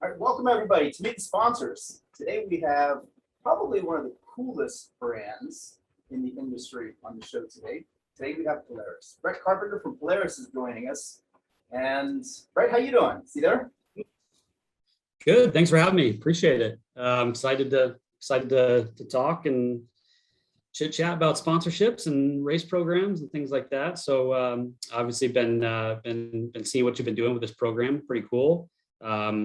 All right, welcome everybody to Meet the Sponsors. Today we have probably one of the coolest brands in the industry on the show today. Today we have Polaris. Brett Carpenter from Polaris is joining us. And Brett, how you doing? See there? Good. Thanks for having me. Appreciate it. I'm excited to talk and chit chat about sponsorships and race programs and things like that. So obviously been seeing what you've been doing with this program. Pretty cool.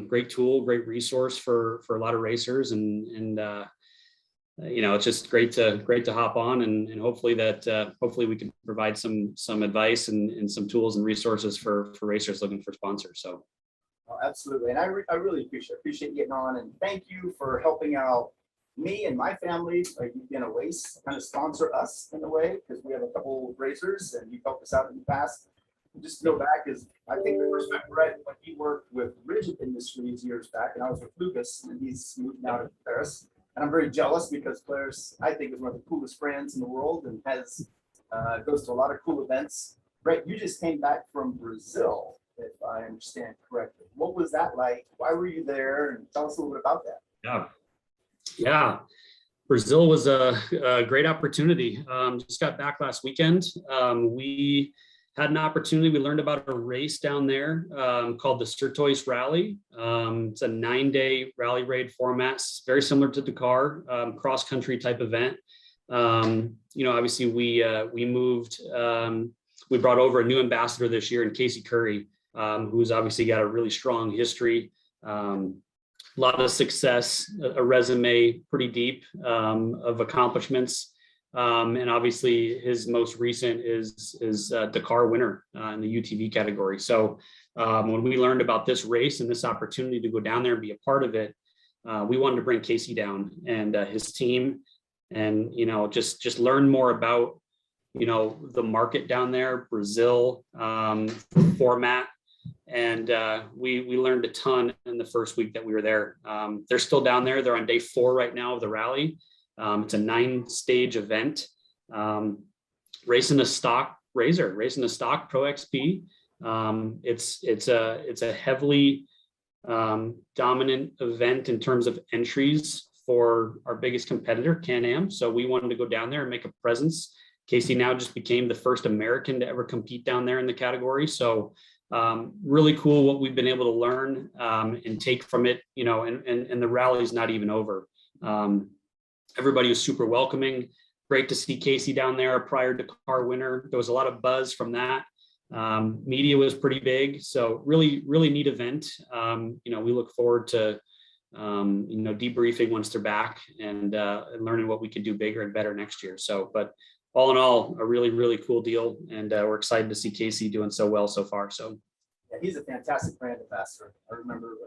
Great tool, great resource for a lot of racers, and it's just great to hop on and hopefully we can provide some advice and some tools and resources for racers looking for sponsors. So. Oh, absolutely, and I really appreciate you getting on, and thank you for helping out me and my family, like in a way, kind of sponsor us in a way, because we have a couple of racers and you've helped us out in the past. Just to go back, is I think the first time Brett, when he worked with Rigid Industries years back, and I was with Lucas, and he's moved now to Polaris. And I'm very jealous because Polaris, I think, is one of the coolest brands in the world and has goes to a lot of cool events. Brett, you just came back from Brazil, if I understand correctly. What was that like? Why were you there? And tell us a little bit about that. Yeah. Brazil was a great opportunity. Just got back last weekend. We had an opportunity. We learned about a race down there called the Sertois Rally. It's a 9-day rally raid format, very similar to Dakar, cross-country type event. Obviously we moved, we brought over a new ambassador this year in Casey Curry, who's obviously got a really strong history, a lot of success, a resume pretty deep of accomplishments. And obviously his most recent is Dakar winner in the UTV category. So when we learned about this race and this opportunity to go down there and be a part of it, we wanted to bring Casey down and his team and, just learn more about, the market down there, Brazil, format. And we learned a ton in the first week that we were there. They're still down there. They're on day 4 right now of the rally. It's a 9-stage event, racing a stock razor, racing a stock Pro XP. It's a heavily dominant event in terms of entries for our biggest competitor, Can-Am. So we wanted to go down there and make a presence. Casey now just became the first American to ever compete down there in the category. So really cool what we've been able to learn and take from it, and the rally's not even over. Everybody was super welcoming. Great to see Casey down there, a prior Dakar winner. There was a lot of buzz from that. Media was pretty big. So really, really neat event. We look forward to, debriefing once they're back and learning what we can do bigger and better next year. So, but all in all, a really, really cool deal. And we're excited to see Casey doing so well so far. So. Yeah, he's a fantastic brand ambassador. I remember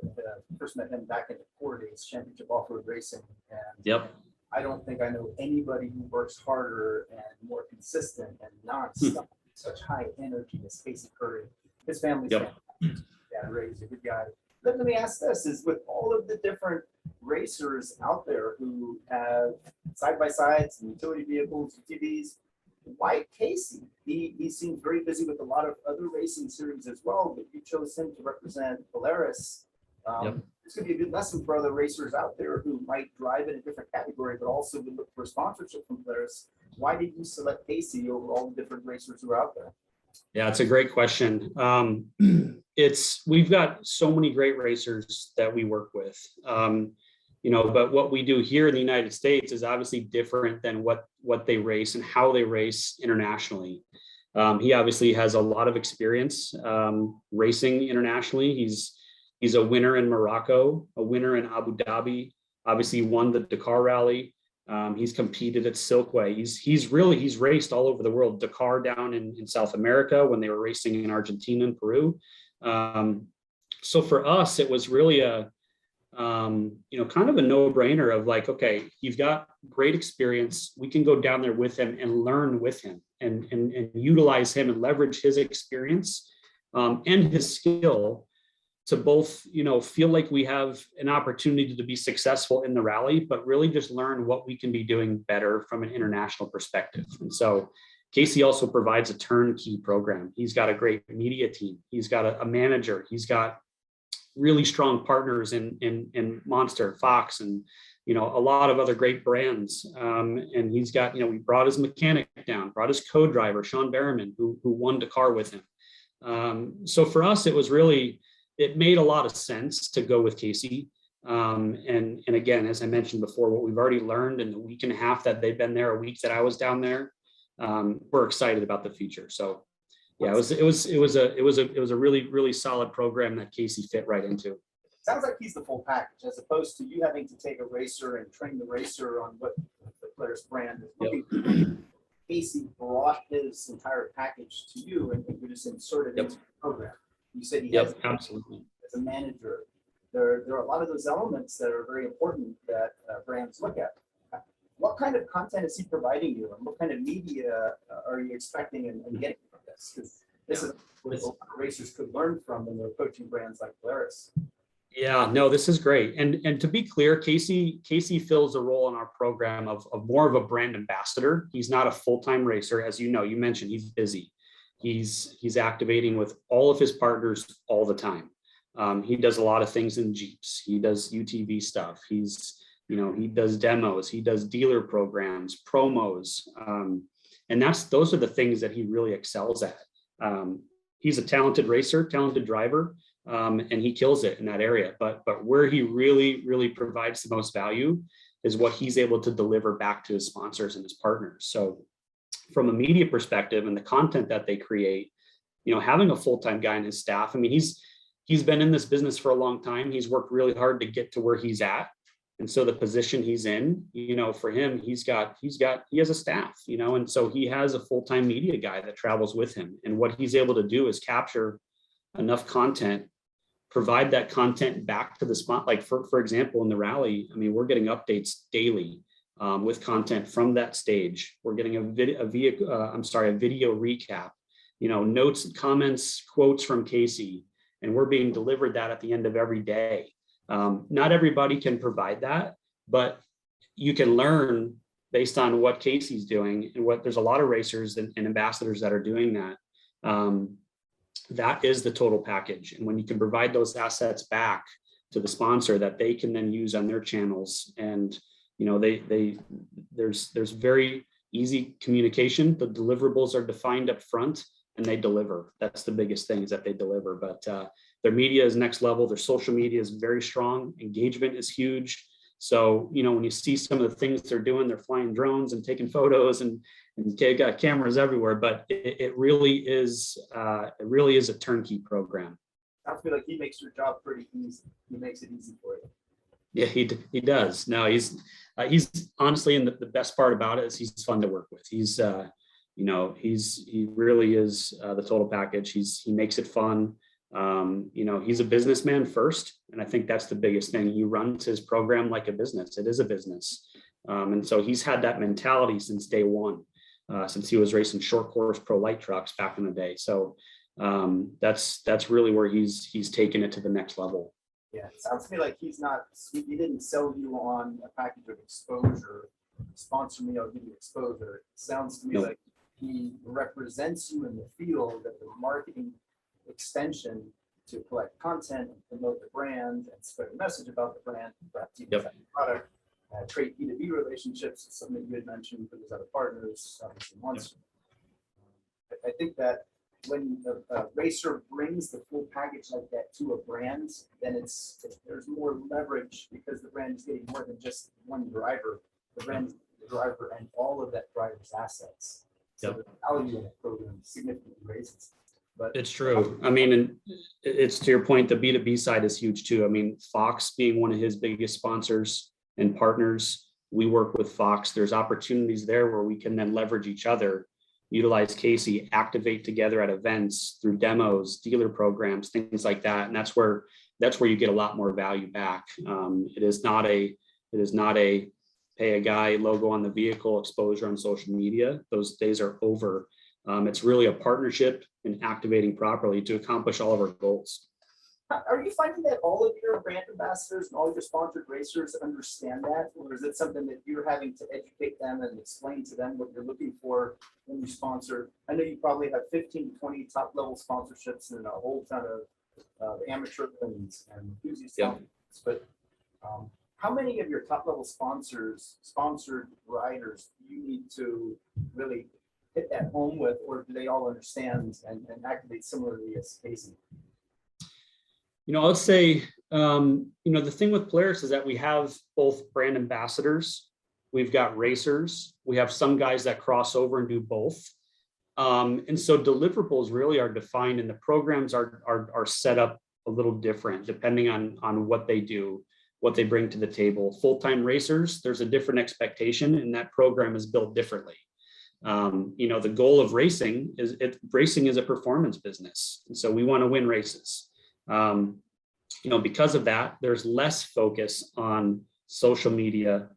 first met him back in the 4 days championship off-road racing. And yep. I don't think I know anybody who works harder and more consistent and nonstop, such high energy as Casey Curry. His family's fantastic. Yeah, Ray's a good guy. Let me ask this: is with all of the different racers out there who have side-by-sides and utility vehicles, UTVs, why Casey? He seems very busy with a lot of other racing series as well, but you chose him to represent Polaris. This could be a good lesson for other racers out there who might drive in a different category, but also would look for sponsorship from Polaris. Why did you select Casey over all the different racers who are out there? Yeah, it's a great question. We've got so many great racers that we work with, but what we do here in the United States is obviously different than what they race and how they race internationally. He obviously has a lot of experience racing internationally. He's a winner in Morocco, a winner in Abu Dhabi, obviously won the Dakar rally. He's competed at Silkway. He's raced all over the world, Dakar down in South America when they were racing in Argentina and Peru. So for us, it was really kind of a no-brainer of like, okay, you've got great experience. We can go down there with him and learn with him and utilize him and leverage his experience and his skill to both, feel like we have an opportunity to be successful in the rally, but really just learn what we can be doing better from an international perspective. And so Casey also provides a turnkey program. He's got a great media team. He's got a manager. He's got really strong partners in Monster, Fox, and a lot of other great brands. And he's got, we brought his mechanic down, brought his co-driver, Sean Berriman, who won the car with him. So for us, it made a lot of sense to go with Casey. And again, as I mentioned before, what we've already learned in the week and a half that they've been there, a week that I was down there, we're excited about the future. So yeah, it was a really, really solid program that Casey fit right into. Sounds like he's the full package, as opposed to you having to take a racer and train the racer on what the Polaris brand is looking for. Casey brought his entire package to you, and you just inserted into the program. You said he has absolutely as a manager. There are a lot of those elements that are very important that brands look at. What kind of content is he providing you, and what kind of media are you expecting and getting from this? Because this is what a lot of racers could learn from when they're approaching brands like Polaris. Yeah, no, this is great. And to be clear, Casey fills a role in our program of more of a brand ambassador. He's not a full-time racer. As you mentioned, he's busy. He's activating with all of his partners all the time. He does a lot of things in Jeeps. He does UTV stuff. He does demos. He does dealer programs, promos. And those are the things that he really excels at. He's a talented racer, talented driver. And he kills it in that area. But where he really, really provides the most value is what he's able to deliver back to his sponsors and his partners. So from a media perspective and the content that they create, having a full-time guy in his staff, I mean, he's been in this business for a long time. He's worked really hard to get to where he's at. And so the position he's in, for him, he has a staff, and so he has a full-time media guy that travels with him. And what he's able to do is capture enough content, provide that content back to the spot. Like for example, in the rally, I mean, we're getting updates daily with content from that stage. We're getting a video recap, notes, comments, quotes from Casey, and we're being delivered that at the end of every day. Not everybody can provide that, but you can learn based on what Casey's doing, and there's a lot of racers and ambassadors that are doing that. That is the total package. And when you can provide those assets back to the sponsor that they can then use on their channels, and there's very easy communication. The deliverables are defined up front and they deliver. That's the biggest thing, is that they deliver. But their media is next level. Their social media is very strong. Engagement is huge. So, when you see some of the things they're doing, they're flying drones and taking photos and they got cameras everywhere, but it really is a turnkey program. Sounds like he makes your job pretty easy. He makes it easy for you. Yeah, he does. No, he's honestly, and the best part about it is he's fun to work with. He really is the total package. He makes it fun. He's a businessman first, and I think that's the biggest thing. He runs his program like a business. It is a business, and so he's had that mentality since day one, since he was racing short course pro light trucks back in the day. So that's really where he's taken it to the next level. Yeah, it sounds to me like he didn't sell you on a package of exposure. Sponsor me, I'll give you exposure. It sounds to me like he represents you in the field as a marketing extension to collect content and promote the brand and spread a message about the brand, perhaps even the product, trade B2B relationships, something you had mentioned with his other partners, obviously Monster. I think that when a racer brings the full package like that to a brand, then there's more leverage, because the brand is getting more than just one driver. The brand is the driver and all of that driver's assets. So the value in the program significantly raises. But it's true. I mean, and it's to your point, the B2B side is huge too. I mean, Fox being one of his biggest sponsors and partners, we work with Fox. There's opportunities there where we can then leverage each other, utilize Casey, activate together at events through demos, dealer programs, things like that. And that's where you get a lot more value back. It is not a pay a guy logo on the vehicle, exposure on social media. Those days are over. It's really a partnership and activating properly to accomplish all of our goals. Are you finding that all of your brand ambassadors and all of your sponsored racers understand that? Or is it something that you're having to educate them and explain to them what you're looking for when you sponsor? I know you probably have 15 to 20 top level sponsorships and a whole ton of the amateur and enthusiast. Yep. But how many of your top level sponsored riders do you need to really hit that home with, or do they all understand and activate similarly as Casey? I would say, the thing with Polaris is that we have both brand ambassadors, we've got racers, we have some guys that cross over and do both. And so deliverables really are defined, and the programs are set up a little different depending on what they do, what they bring to the table. Full-time racers, there's a different expectation, and that program is built differently. The goal of racing is a performance business, and so we want to win races. Because of that, there's less focus on social media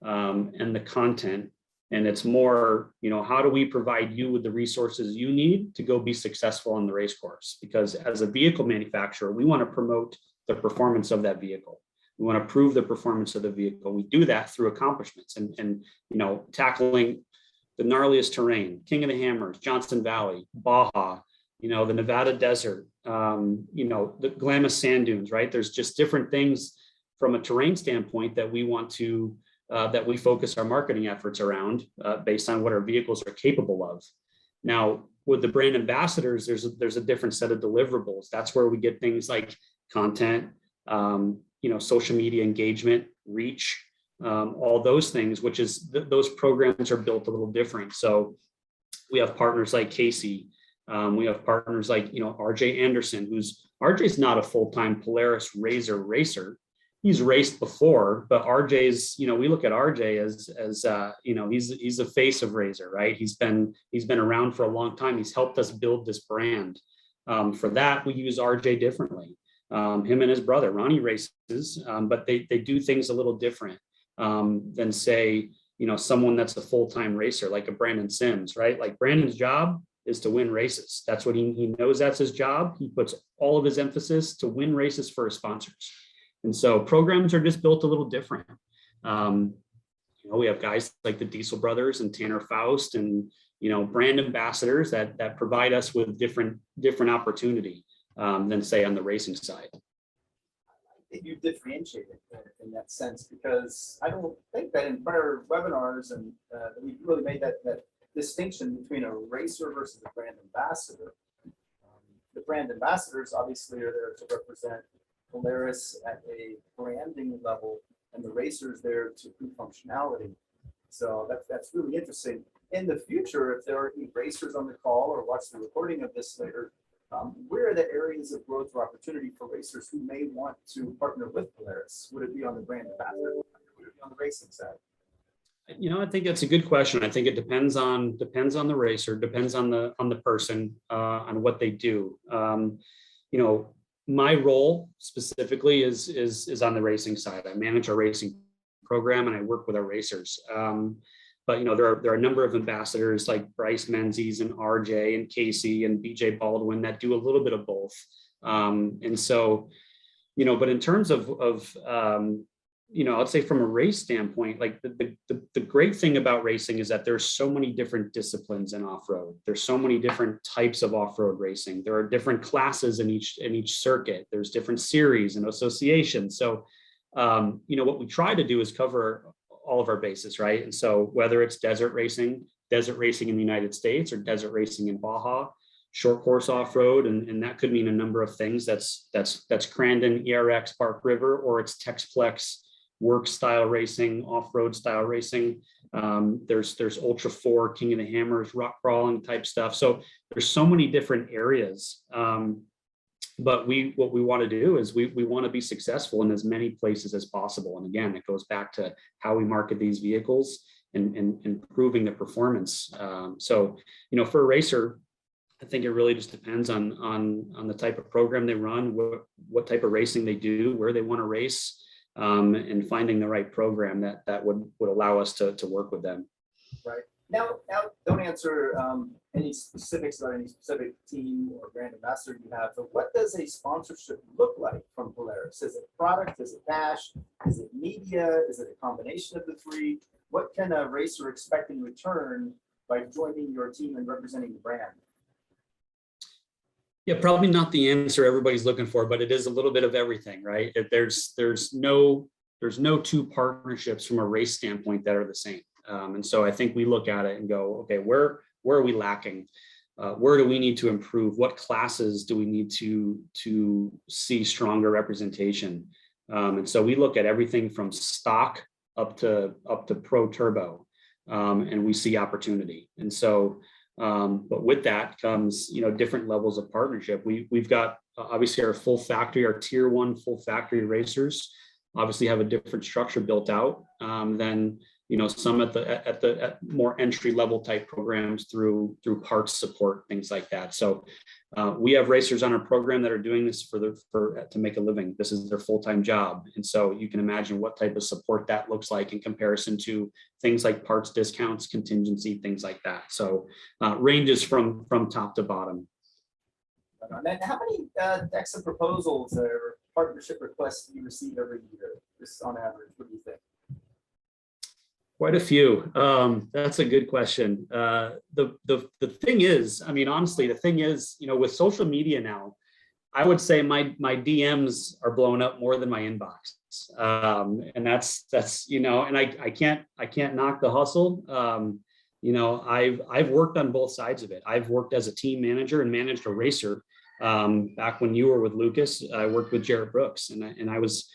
and the content. And it's more, how do we provide you with the resources you need to go be successful on the race course? Because as a vehicle manufacturer, we want to promote the performance of that vehicle. We want to prove the performance of the vehicle. We do that through accomplishments and tackling the gnarliest terrain, King of the Hammers, Johnson Valley, Baja, the Nevada desert, the Glamis sand dunes, right? There's just different things from a terrain standpoint that we want to that we focus our marketing efforts around based on what our vehicles are capable of. Now, with the brand ambassadors, there's a different set of deliverables. That's where we get things like content, social media engagement, reach, all those things, which is those programs are built a little different. So we have partners like Casey. We have partners like, RJ Anderson, RJ's not a full-time Polaris racer. He's raced before, but RJ's, we look at RJ as he's the face of Razor, right? He's been around for a long time. He's helped us build this brand. For that, we use RJ differently. Him and his brother, Ronnie, races, but they do things a little different than say, someone that's a full-time racer, like a Brandon Sims, right? Like Brandon's job is to win races. That's what he knows. That's his job. He puts all of his emphasis to win races for his sponsors. And so programs are just built a little different. We have guys like the Diesel brothers and Tanner Faust and, brand ambassadors that provide us with different opportunity than say on the racing side. I think you differentiated in that sense, because I don't think that in prior webinars and we really made that distinction between a racer versus a brand ambassador. The brand ambassadors obviously are there to represent Polaris at a branding level, and the racers there to prove functionality. So that's really interesting. In the future, if there are any racers on the call or watch the recording of this later, where are the areas of growth or opportunity for racers who may want to partner with Polaris? Would it be on the brand ambassador? Would it be on the racing side? I think that's a good question. I think it depends on the racer, depends on the person, on what they do. My role specifically is on the racing side. I manage our racing program and I work with our racers. But there are a number of ambassadors like Bryce Menzies and RJ and Casey and BJ Baldwin that do a little bit of both. And so, but in terms of I'd say from a race standpoint, like the great thing about racing is that there's so many different disciplines in off-road. There's so many different types of off-road racing. There are different classes in each circuit. There's different series and associations. So, what we try to do is cover all of our bases, right? And so whether it's desert racing in the United States or desert racing in Baja, short course off-road, and that could mean a number of things. That's Crandon, ERX, Park River, or it's Texplex work style racing, off-road style racing. There's Ultra 4, King of the Hammers, rock crawling type stuff. So there's so many different areas. But what we want to do is we want to be successful in as many places as possible. And again, it goes back to how we market these vehicles and improving the performance. So, for a racer, I think it really just depends on the type of program they run, what type of racing they do, where they want to race, and finding the right program that would allow us to work with them. Right. Now don't answer any specifics about any specific team or brand ambassador you have, but what does a sponsorship look like from Polaris? Is it product? Is it cash? Is it media? Is it a combination of the three? What can a racer expect in return by joining your team and representing the brand? Yeah, probably not the answer everybody's looking for, but it is a little bit of everything, right? There's no two partnerships from a race standpoint that are the same. And so I think we look at it and go, okay, where are we lacking? Where do we need to improve? What classes do we need to see stronger representation? And so we look at everything from stock up to pro turbo, and we see opportunity. And so, but with that comes, different levels of partnership. We've got obviously our full factory, our tier 1 full factory racers obviously have a different structure built out than some at more entry level type programs through parts support, things like that. So we have racers on our program that are doing this to make a living. This is their full-time job, and so you can imagine what type of support that looks like in comparison to things like parts discounts, contingency, things like that. So ranges from top to bottom. And how many decks of proposals or partnership requests do you receive every year, just on average? What do you think? Quite a few. That's a good question. The thing is, I mean, honestly, the thing is, with social media now, I would say my DMs are blowing up more than my inbox. And that's and I can't knock the hustle. I've worked on both sides of it. I've worked as a team manager and managed a racer. Back when you were with Lucas, I worked with Jarrett Brooks, and I was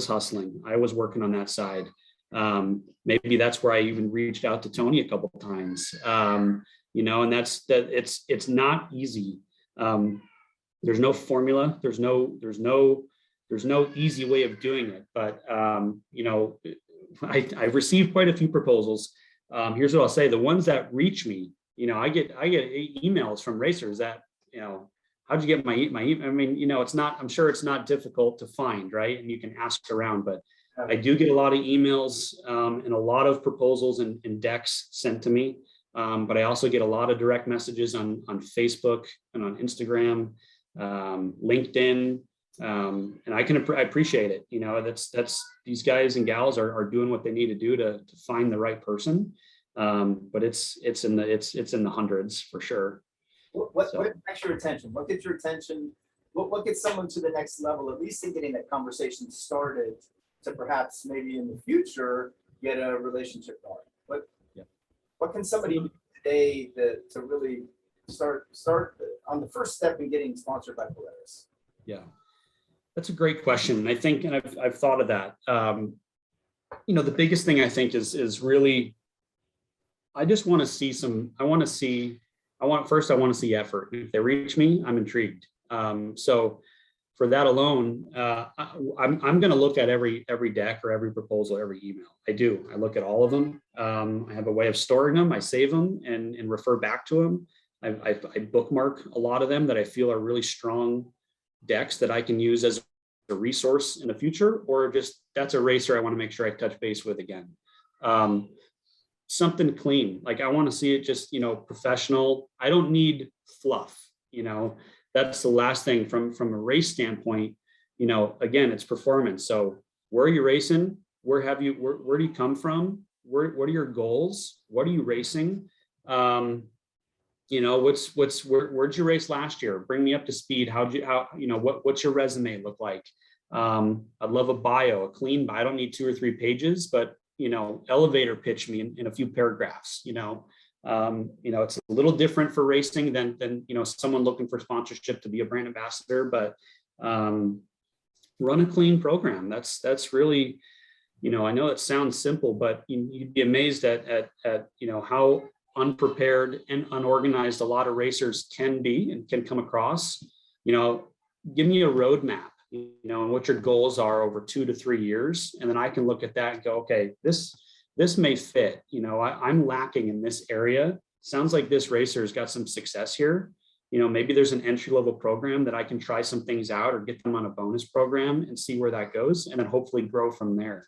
hustling. I was working on that side. Maybe that's where I even reached out to Tony a couple of times. And it's not easy. There's no formula. There's no easy way of doing it. But I've received quite a few proposals. Here's what I'll say: the ones that reach me, I get emails from racers that, how'd you get my email? I mean, I'm sure it's not difficult to find, right? And you can ask around, but I do get a lot of emails and a lot of proposals and decks sent to me. But I also get a lot of direct messages on Facebook and on Instagram, LinkedIn, and I appreciate it. That's these guys and gals are doing what they need to do to find the right person. But it's in the hundreds for sure. What gets your attention? What gets your attention? What gets someone to the next level, at least in getting that conversation started, to perhaps maybe in the future get a relationship going? What can somebody do today to really start on the first step in getting sponsored by Polaris? Yeah, that's a great question. And I think, and I've thought of that. The biggest thing I think is really, I just want to see I want to see effort. If they reach me, I'm intrigued. So for that alone, I'm going to look at every deck or every proposal, every email. I do. I look at all of them. I have a way of storing them. I save them and refer back to them. I bookmark a lot of them that I feel are really strong decks that I can use as a resource in the future, or just that's a racer I want to make sure I touch base with again. Something clean. Like I want to see it just, professional. I don't need fluff, That's the last thing from a race standpoint. Again, it's performance. So where are you racing? Where do you come from? What are your goals? What are you racing? Where'd you race last year? Bring me up to speed. What's your resume look like? I'd love a bio, a clean bio. I don't need 2 or 3 pages, but elevator pitch me in a few paragraphs. It's a little different for racing than someone looking for sponsorship to be a brand ambassador, but run a clean program. That's really, I know it sounds simple, but you'd be amazed at how unprepared and unorganized a lot of racers can be and can come across. Give me a roadmap, and what your goals are over 2 to 3 years, and then I can look at that and go, okay, this may fit. I'm lacking in this area. Sounds like this racer's got some success here. Maybe there's an entry level program that I can try some things out or get them on a bonus program and see where that goes, and then hopefully grow from there.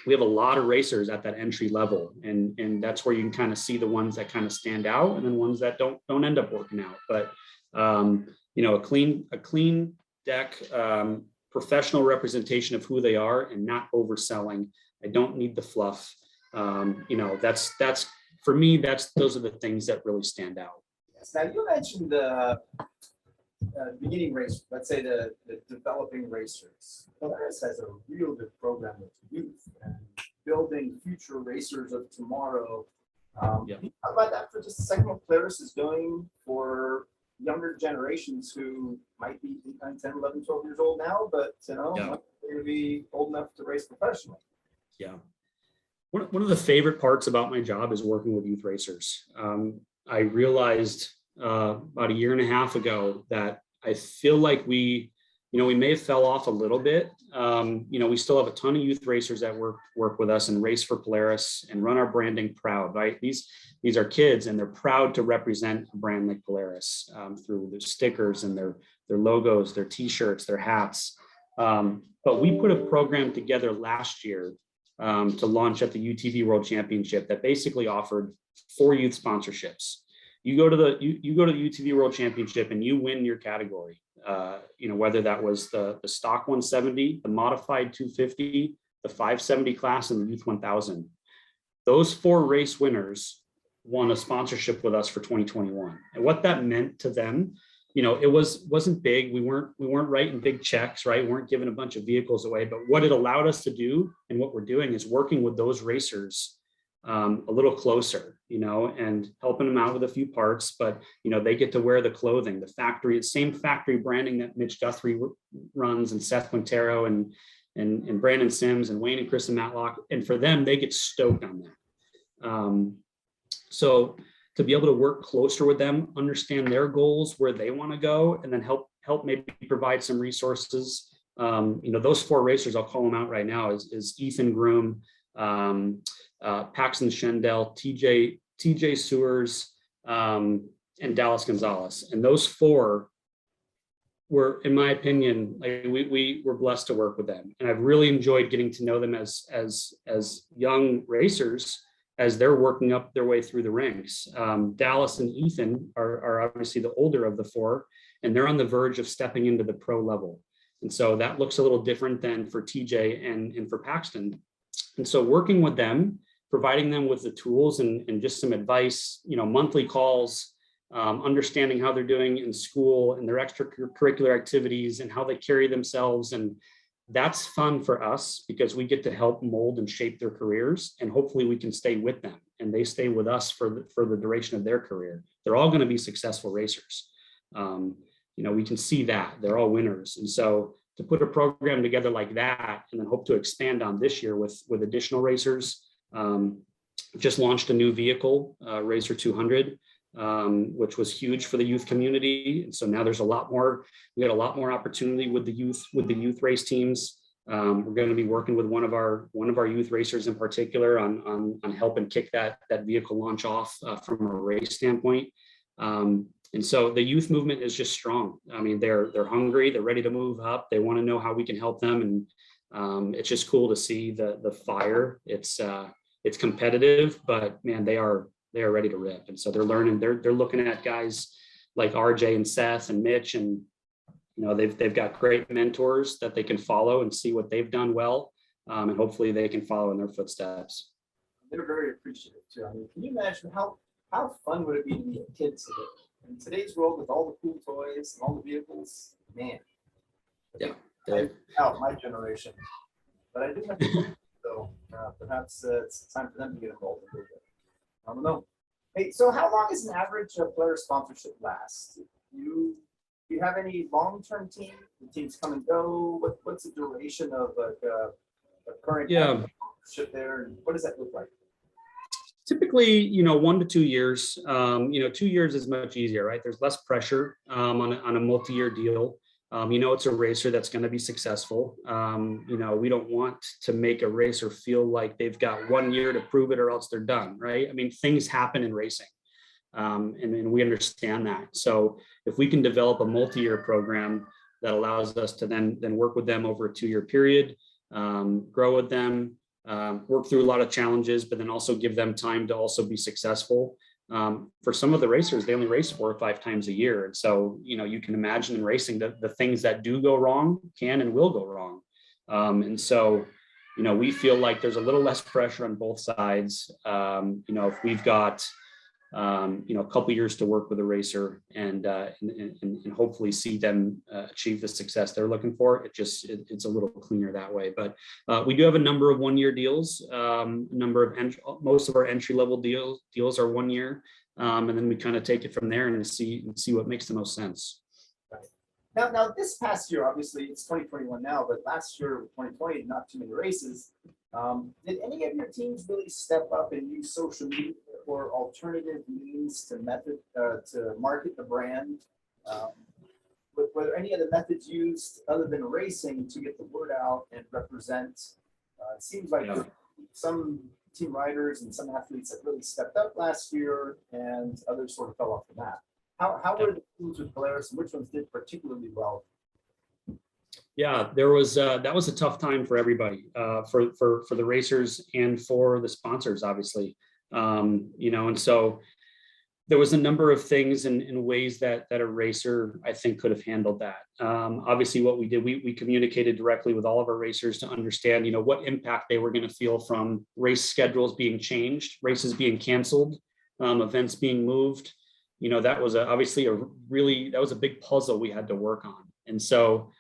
We have a lot of racers at that entry level, and that's where you can kind of see the ones that kind of stand out, and then ones that don't end up working out. But a clean deck, professional representation of who they are, and not overselling. I don't need the fluff. That's for me. Those are the things that really stand out. Now, you mentioned the beginning race, let's say the developing racers. Polaris has a real good program with youth and building future racers of tomorrow. Can you talk about that for just a second, what Polaris is doing for younger generations who might be 8, 9, 10, 11, 12 years old now, but they're going to be old enough to race professionally? Yeah. One of the favorite parts about my job is working with youth racers. I realized about a year and a half ago that I feel like we may have fell off a little bit. We still have a ton of youth racers that work with us and race for Polaris and run our branding proud, right? These are kids and they're proud to represent a brand like Polaris through their stickers and their logos, their t-shirts, their hats. But we put a program together last year to launch at the UTV World Championship that basically offered 4 youth sponsorships. You go to the UTV World Championship and you win your category. Whether that was the stock 170, the modified 250, the 570 class, and the youth 1000. Those 4 race winners won a sponsorship with us for 2021. And what that meant to them, it wasn't big. We weren't writing big checks, right? We weren't giving a bunch of vehicles away. But what it allowed us to do, and what we're doing, is working with those racers a little closer, and helping them out with a few parts, but they get to wear the clothing, the same factory branding that Mitch Guthrie runs, and Seth Quintero and Brandon Sims and Wayne and Chris and Matlock. And for them, they get stoked on that. So to be able to work closer with them, understand their goals, where they want to go, and then help maybe provide some resources. Those 4 racers, I'll call them out right now, is Ethan Groom, Paxton Shendell, TJ Sewers, and Dallas Gonzalez. And those 4 were, in my opinion, we were blessed to work with them. And I've really enjoyed getting to know them as young racers as they're working up their way through the ranks. Dallas and Ethan are obviously the older of the 4, and they're on the verge of stepping into the pro level. And so that looks a little different than for TJ and for Paxton. And so working with them, providing them with the tools and just some advice, monthly calls, understanding how they're doing in school and their extracurricular activities and how they carry themselves. And that's fun for us because we get to help mold and shape their careers, and hopefully we can stay with them and they stay with us for the duration of their career. They're all going to be successful racers. We can see that they're all winners. And so to put a program together like that and then hope to expand on this year with additional racers, just launched a new vehicle, Racer 200, which was huge for the youth community. And so now there's we got a lot more opportunity with the youth race teams. We're going to be working with one of our youth racers in particular on helping kick that vehicle launch off from a race standpoint. And so the youth movement is just strong. I mean, they're hungry, they're ready to move up. They want to know how we can help them. And it's just cool to see the fire. It's competitive, but man, they are ready to rip. And so they're learning, they're looking at guys like RJ and Seth and Mitch, and they've got great mentors that they can follow and see what they've done well. And hopefully they can follow in their footsteps. They're very appreciative too. I mean, can you imagine how fun would it be to be a kid today? In today's world, with all the cool toys and all the vehicles, man. Yeah. Out my generation, but I do have to, so perhaps it's time for them to get involved a little bit. I don't know. Hey, so how long is an average Polaris sponsorship last? Do you have any long-term team? The teams come and go. What's the duration of a current sponsorship there? And what does that look like? Typically, 1 to 2 years. 2 years is much easier, right? There's less pressure on a multi-year deal. It's a racer that's going to be successful. We don't want to make a racer feel like they've got 1 year to prove it or else they're done, right? I mean, things happen in racing, and we understand that. So if we can develop a multi-year program that allows us to then work with them over a 2-year period, grow with them, work through a lot of challenges, but then also give them time to also be successful. For some of the racers, they only race 4 or 5 times a year. And so, you can imagine in racing the things that do go wrong can and will go wrong. And so, we feel like there's a little less pressure on both sides. If we've got a couple years to work with a racer and hopefully see them achieve the success they're looking for. It's a little cleaner that way. But we do have a number of 1 year deals. Most of our entry level deals are 1 year, and then we kind of take it from there and see what makes the most sense. Now, this past year, obviously it's 2021 now, but last year, 2020, not too many races. Did any of your teams really step up and use social media or alternative means to market the brand? Were there any other methods used other than racing to get the word out and represent? It seems like some team riders and some athletes have really stepped up last year, and others sort of fell off the map. How were the teams with Polaris, and which ones did particularly well? Yeah, that was a tough time for everybody, for the racers and for the sponsors, obviously. And so there was a number of things and ways that a racer, I think, could have handled that. Obviously, what we did, we communicated directly with all of our racers to understand, what impact they were going to feel from race schedules being changed, races being canceled, events being moved. That was obviously a big puzzle we had to work on. And so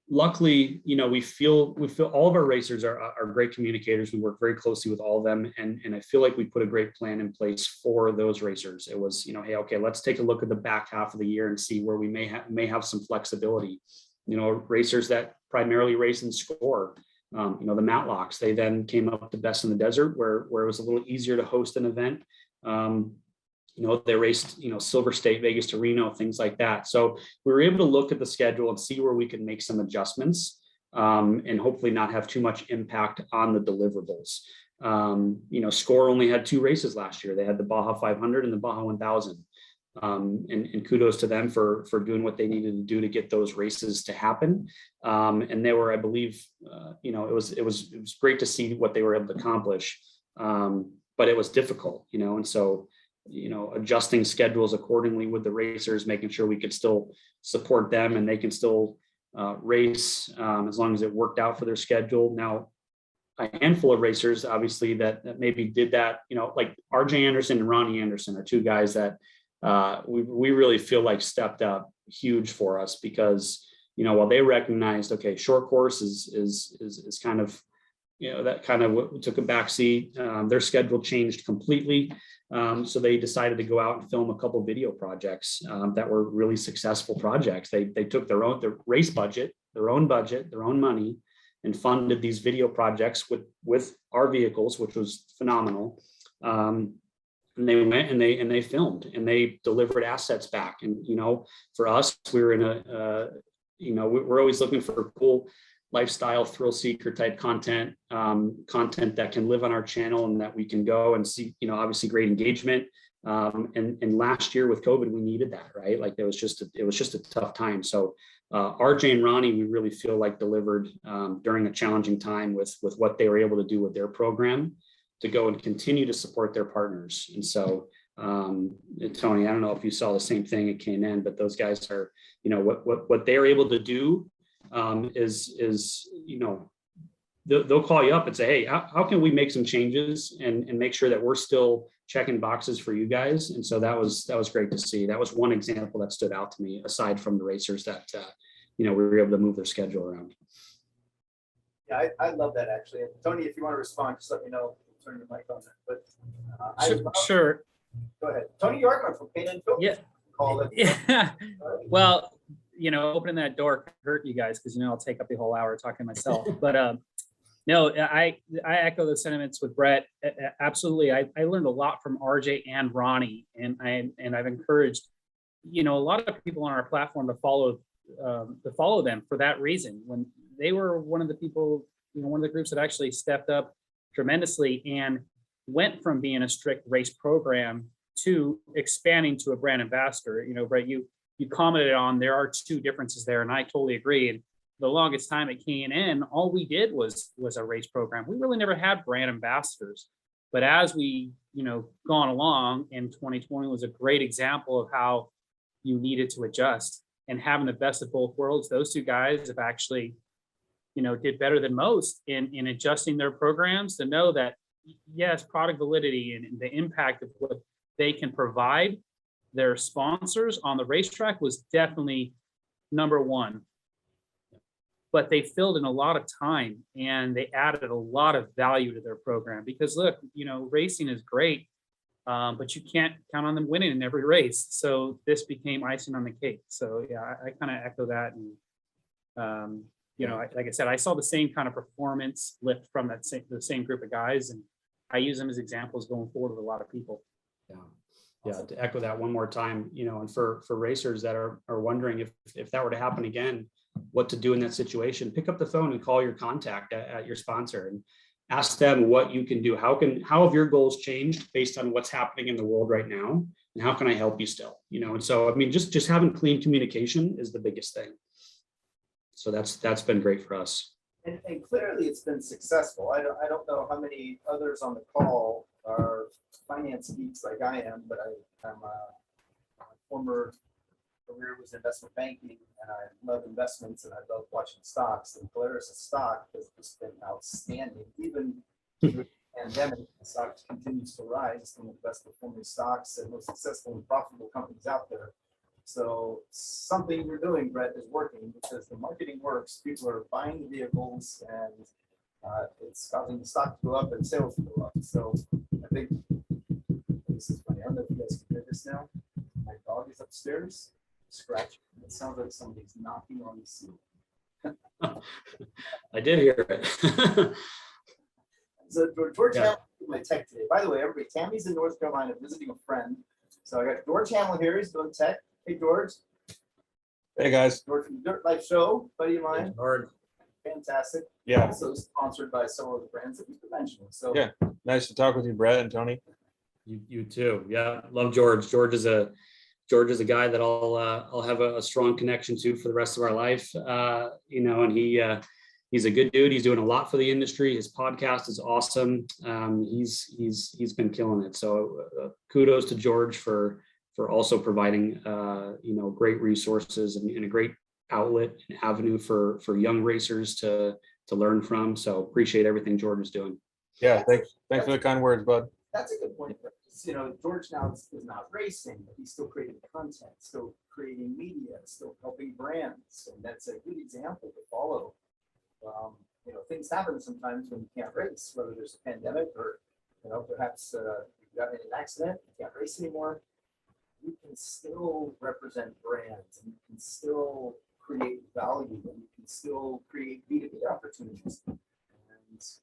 luckily, we feel all of our racers are great communicators. We work very closely with all of them. And I feel like we put a great plan in place for those racers. It was, hey, okay, let's take a look at the back half of the year and see where we may have some flexibility. Racers that primarily race and score, the Matlocks, they then came up the best in the desert where it was a little easier to host an event. They raced, Silver State, Vegas to Reno, things like that. So we were able to look at the schedule and see where we could make some adjustments, and hopefully not have too much impact on the deliverables. Score only had 2 races last year. They had the Baja 500 and the Baja 1000. And kudos to them for doing what they needed to do to get those races to happen. And they were, I believe, it was great to see what they were able to accomplish. But it was difficult, and so, adjusting schedules accordingly with the racers, making sure we could still support them and they can still race as long as it worked out for their schedule. Now, a handful of racers, obviously, that maybe did that, like RJ Anderson and Ronnie Anderson are 2 guys that we really feel like stepped up huge for us because, while they recognized, okay, short course is kind of, that kind of took a backseat. Their schedule changed completely. So they decided to go out and film a couple video projects that were really successful projects. They took their race budget, their own money, and funded these video projects with our vehicles, which was phenomenal. And they went and they filmed and they delivered assets back. And for us, we were in we're always looking for cool lifestyle thrill seeker type content that can live on our channel and that we can go and see, obviously great engagement. And last year with COVID, we needed that, right? Like it was just a tough time. So RJ and Ronnie, we really feel like delivered during a challenging time with what they were able to do with their program to go and continue to support their partners. And so Tony, I don't know if you saw the same thing at K&N, but those guys are, what they're able to do is they'll call you up and say, hey, how can we make some changes and make sure that we're still checking boxes for you guys? And so that was great to see. That was one example that stood out to me, aside from the racers that we were able to move their schedule around. Yeah, I love that actually. And Tony, if you want to respond, just let me know. Turn your mic on that. But sure. Go ahead, Tony Yorkman from K&N Films. Yeah. Call it. Yeah. Well, opening that door hurt you guys because I'll take up the whole hour talking to myself. But no, I echo the sentiments with Brett. Absolutely, I learned a lot from RJ and Ronnie, and I've encouraged a lot of people on our platform to follow them for that reason. When they were one of the people, one of the groups that actually stepped up tremendously and went from being a strict race program to expanding to a brand ambassador. Brett, you commented on there are 2 differences there, and I totally agree. And the longest time at K&N, all we did was a race program. We really never had brand ambassadors. But as we, gone along, and 2020 was a great example of how you needed to adjust and having the best of both worlds. Those 2 guys have actually, did better than most in adjusting their programs to know that, yes, product validity and the impact of they can provide their sponsors on the racetrack was definitely number one. But they filled in a lot of time and they added a lot of value to their program because look, racing is great, but you can't count on them winning in every race. So this became icing on the cake. So yeah, I kind of echo that. And, like I said, I saw the same kind of performance lift from the same group of guys. And I use them as examples going forward with a lot of people. Yeah. To echo that one more time, and for racers that are wondering if that were to happen again, what to do in that situation, pick up the phone and call your contact at your sponsor and ask them what you can do. How have your goals changed based on what's happening in the world right now? And how can I help you still? And so, I mean, just having clean communication is the biggest thing. So that's been great for us. And clearly it's been successful. I don't know how many others on the call are finance geeks like I am, but I'm a former career was investment banking, and I love investments, and I love watching stocks. And Polaris stock has just been outstanding. Even through the pandemic, the stock continues to rise. It's one of the best performing stocks and most successful and profitable companies out there. So something you're doing, Brett, is working because the marketing works. People are buying the vehicles, and it's causing the stock to go up and sales to go up. So I think this is funny. I don't know if you guys can hear this now. My dog is upstairs scratching. It sounds like somebody's knocking on the ceiling. I did hear it. So George Hamlin is my tech today. By the way, everybody, Tammy's in North Carolina visiting a friend. So I got George Hamlin here. He's doing tech. Hey, George. Hey, guys. George from the Dirt Life Show, buddy of mine. Hard. Fantastic. Yeah. Also sponsored by several of the brands that we've been mentioning. So Yeah. Nice to talk with you, Brett and Tony. You too. Yeah, love George. George is a guy that I'll have a strong connection to for the rest of our life. And he's a good dude. He's doing a lot for the industry. His podcast is awesome. He's been killing it. So kudos to George for also providing great resources and a great outlet and avenue for young racers to learn from. So appreciate everything George is doing. Yeah, thanks for the kind words, bud. that's a good point. George now is not racing, but he's still creating content, still creating media, still helping brands. And that's a good example to follow. Things happen sometimes when you can't race, whether there's a pandemic or, perhaps you've gotten in an accident, you can't race anymore. You can still represent brands, and you can still create value, and you can still create B2B opportunities. And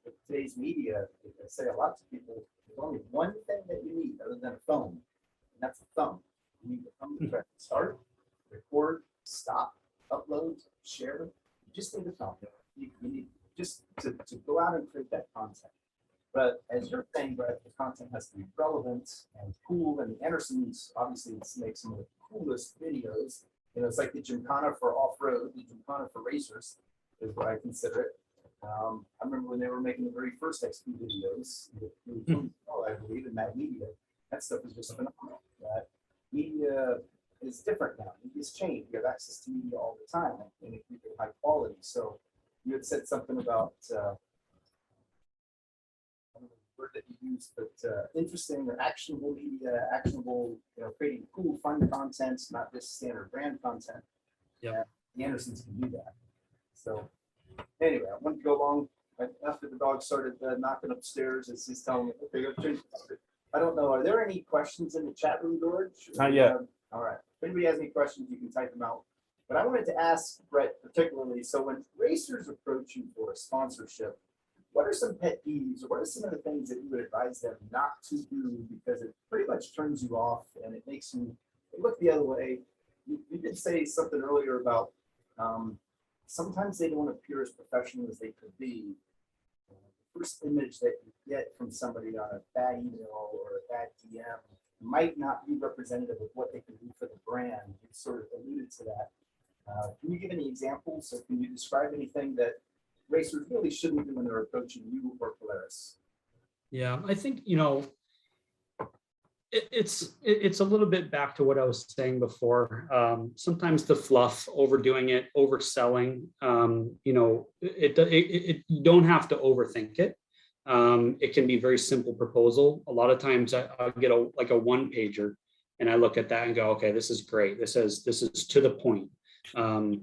with today's media, I say a lot to people, there's only one thing that you need other than a phone, and that's a thumb. You need a thumb to press start, record, stop, upload, share. You just need a thumb. You need just to go out and create that content. But as you're saying, Brett, the content has to be relevant and cool. And the Andersons obviously make some of the coolest videos. It's like the Gymkhana for off-road, the Gymkhana for racers is what I consider it. I remember when they were making the very first XP videos, I believe, in that media. That stuff is just phenomenal. That media is different now. Media's changed. You have access to media all the time, and it's high quality. So you had said something about I don't know the word that you used, but interesting or actionable media, creating cool, fun content, not just standard brand content. Yeah, the Andersons can do that. So anyway, I wanted to go along. After the dog started knocking upstairs, as he's telling me, okay, go change the subject. I don't know. Are there any questions in the chat room, George? Not yet. All right. If anybody has any questions, you can type them out. But I wanted to ask Brett particularly, so when racers approach you for a sponsorship, what are some pet peeves, or what are some of the things that you would advise them not to do, because it pretty much turns you off and it makes you look the other way? You did say something earlier about sometimes they don't appear as professional as they could be. The first image that you get from somebody on a bad email or a bad DM might not be representative of what they can do for the brand. You sort of alluded to that. Can you give any examples, or can you describe anything that racers really shouldn't do when they're approaching you or Polaris? Yeah, I think, it's a little bit back to what I was saying before. Sometimes the fluff, overdoing it, overselling, you don't have to overthink it. it can be very simple proposal. A lot of times I'll get like a one pager and I look at that and go, okay, this is great. This is to the point. And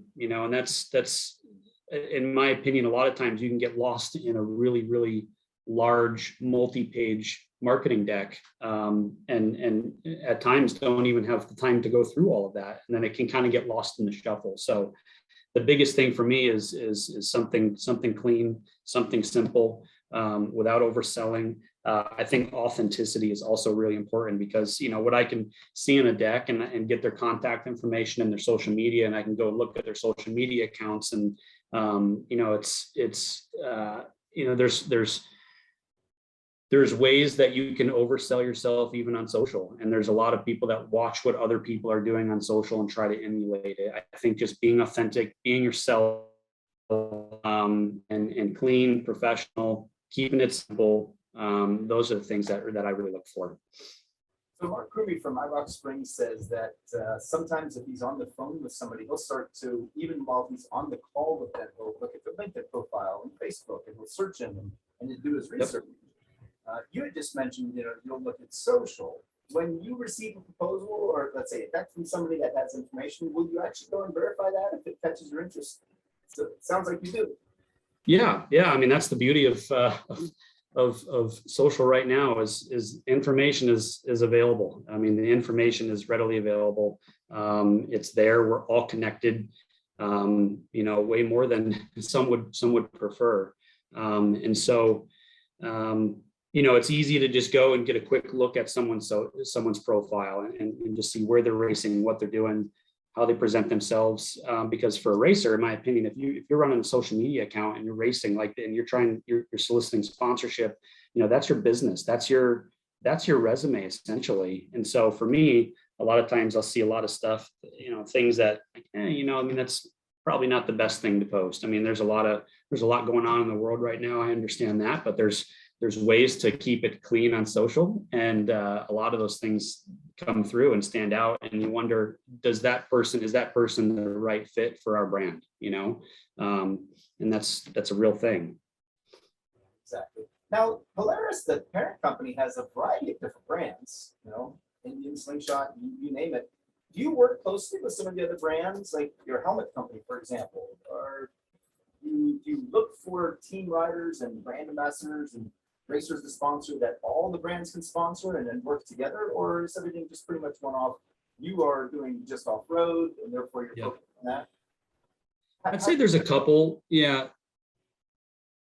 that's in my opinion, a lot of times you can get lost in a really, really large multi-page marketing deck, and at times don't even have the time to go through all of that, and then it can kind of get lost in the shuffle. So the biggest thing for me is something clean, something simple, without overselling. I think authenticity is also really important, because what I can see in a deck and get their contact information and their social media, and I can go look at their social media accounts, and there's ways that you can oversell yourself even on social, and there's a lot of people that watch what other people are doing on social and try to emulate it. I think just being authentic, being yourself, and clean, professional, keeping it simple. Those are the things that I really look for. So Mark Ruby from iRock Springs says that sometimes if he's on the phone with somebody, he'll start to, even while he's on the call with them, he'll look at their LinkedIn profile and Facebook, and he'll search him and he'll do his research. You had just mentioned, you'll look at social. When you receive a proposal, or let's say a deck from somebody that has information, will you actually go and verify that if it catches your interest? So it sounds like you do. Yeah. I mean, that's the beauty of social right now is information is available. I mean, the information is readily available. It's there. We're all connected, way more than some would prefer. And so, it's easy to just go and get a quick look at someone's profile and just see where they're racing, what they're doing, how they present themselves. Because for a racer, in my opinion, if you're running a social media account and you're racing and you're soliciting sponsorship, that's your business. That's your resume essentially. And so for me, a lot of times I'll see a lot of stuff, things that, that's probably not the best thing to post. I mean, there's a lot going on in the world right now. I understand that, but there's ways to keep it clean on social, and a lot of those things come through and stand out, and you wonder, is that person the right fit for our brand? And that's a real thing. Exactly. Now, Polaris, the parent company, has a variety of different brands, Indian Slingshot, you name it. Do you work closely with some of the other brands, like your helmet company, for example? Or do you look for team riders and brand ambassadors and racers to sponsor that all the brands can sponsor and then work together? Or is everything just pretty much one off? You are doing just off-road, and therefore you're focused on that? I'd say there's a couple. Yeah.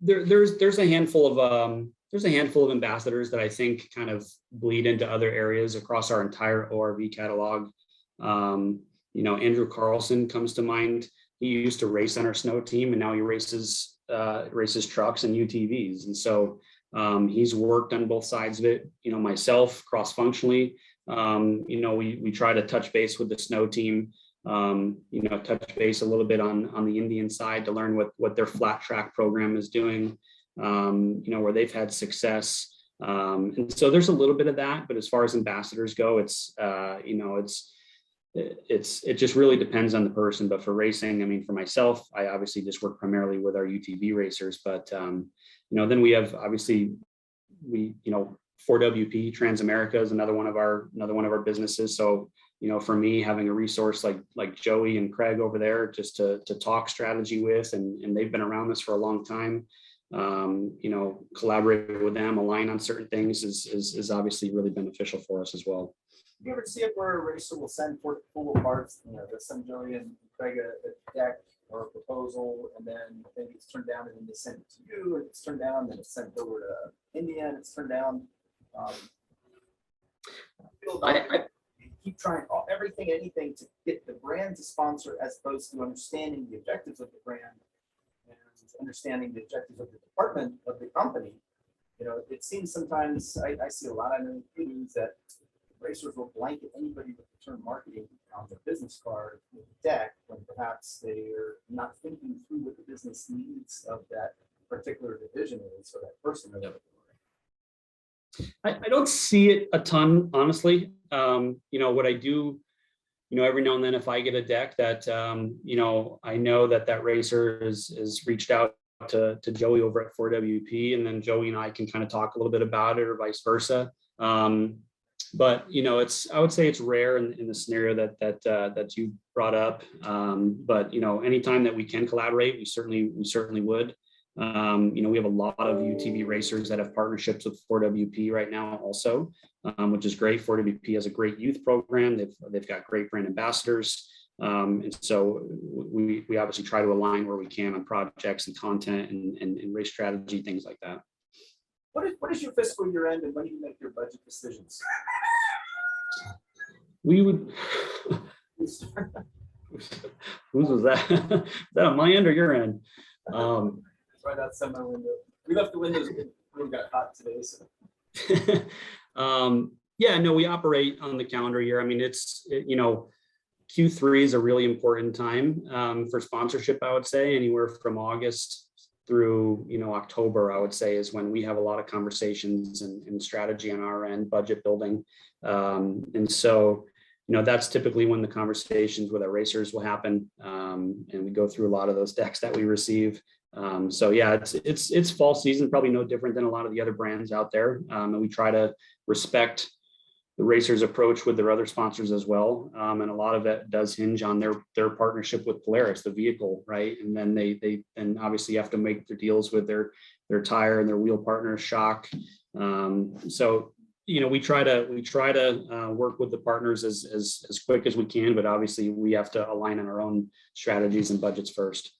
There's a handful of ambassadors that I think kind of bleed into other areas across our entire ORV catalog. Andrew Carlson comes to mind. He used to race on our snow team, and now he races trucks and UTVs. And so he's worked on both sides of it. Myself, cross-functionally, we try to touch base with the snow team, touch base a little bit on the Indian side to learn what their flat track program is doing, where they've had success. And so there's a little bit of that, but as far as ambassadors go, it just really depends on the person. But for racing, I mean, for myself, I obviously just work primarily with our UTV racers, but then we have 4WP Transamerica is another one of our businesses. So for me, having a resource like Joey and Craig over there just to talk strategy with, and they've been around this for a long time, collaborate with them, align on certain things is obviously really beneficial for us as well. You ever see it where a racer will send portfolio parts, they send Joey and Craig a deck or a proposal, and then maybe it's turned down, and then they send it to you, and it's turned down, then it's sent over to India, and it's turned down. I keep trying anything to get the brand to sponsor, as opposed to understanding the objectives of the brand and understanding the objectives of the department of the company. It seems sometimes I see a lot of news that racers will blanket anybody with the term marketing on their business card with a deck, when perhaps they're not thinking through what the business needs of that particular division is, or that person. Yep. I don't see it a ton, honestly. What I do, every now and then, if I get a deck that, I know that racer is reached out to Joey over at 4WP, and then Joey and I can kind of talk a little bit about it, or vice versa. But I would say it's rare in the scenario that you brought up. But anytime that we can collaborate, we certainly would. We have a lot of UTV racers that have partnerships with 4WP right now also, which is great. 4WP has a great youth program. They've got great brand ambassadors. And so we obviously try to align where we can on projects and content and race strategy, things like that. What is your fiscal year end, and when do you make your budget decisions? We would. Whose was that? Is that on my end or your end? Right outside my window. We left the windows open. We got hot today, so. We operate on the calendar year. I mean, Q3 is a really important time for sponsorship. I would say anywhere from August through October, I would say, is when we have a lot of conversations and strategy on our end, budget building, and so that's typically when the conversations with our racers will happen, and we go through a lot of those decks that we receive. It's fall season, probably no different than a lot of the other brands out there, and we try to respect the racers' approach with their other sponsors as well, and a lot of it does hinge on their partnership with Polaris, the vehicle, right? And then they obviously have to make their deals with their tire and their wheel partner, shock. So we try to work with the partners as quick as we can, but obviously we have to align on our own strategies and budgets first.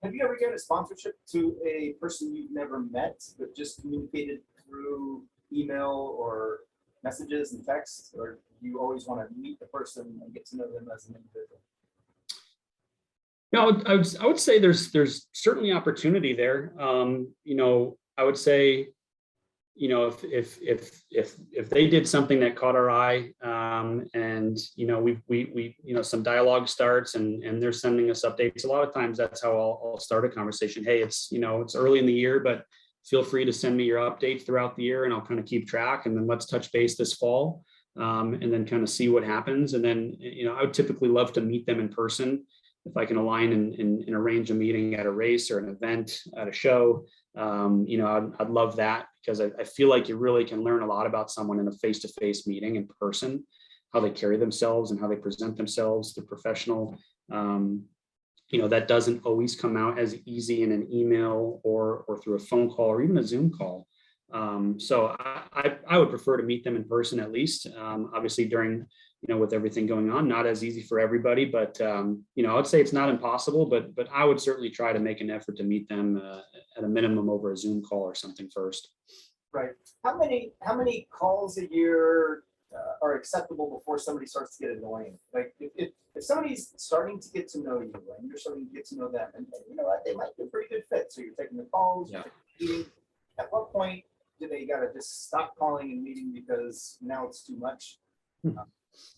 Have you ever given a sponsorship to a person you've never met, but just communicated through email or messages and texts, or do you always want to meet the person and get to know them as an individual? I would say there's certainly opportunity there. I would say, if they did something that caught our eye, and we some dialogue starts and they're sending us updates. A lot of times that's how I'll start a conversation. Hey, it's early in the year, but feel free to send me your updates throughout the year and I'll kind of keep track, and then let's touch base this fall, and then kind of see what happens. And then I would typically love to meet them in person if I can align and arrange a meeting at a race or an event at a show. I'd love that, because I feel like you really can learn a lot about someone in a face-to-face meeting in person, how they carry themselves and how they present themselves. They're professional. That doesn't always come out as easy in an email or through a phone call or even a Zoom call. So I would prefer to meet them in person at least. Obviously during, with everything going on, not as easy for everybody, but I would say it's not impossible, but I would certainly try to make an effort to meet them at a minimum over a Zoom call or something first. Right. How many calls a year are acceptable before somebody starts to get annoying? Like if somebody's starting to get to know you and you're starting to get to know them, and you know what, they might be a pretty good fit. So you're taking the calls, you're taking the meeting. At what point do they gotta just stop calling and meeting because now it's too much? You're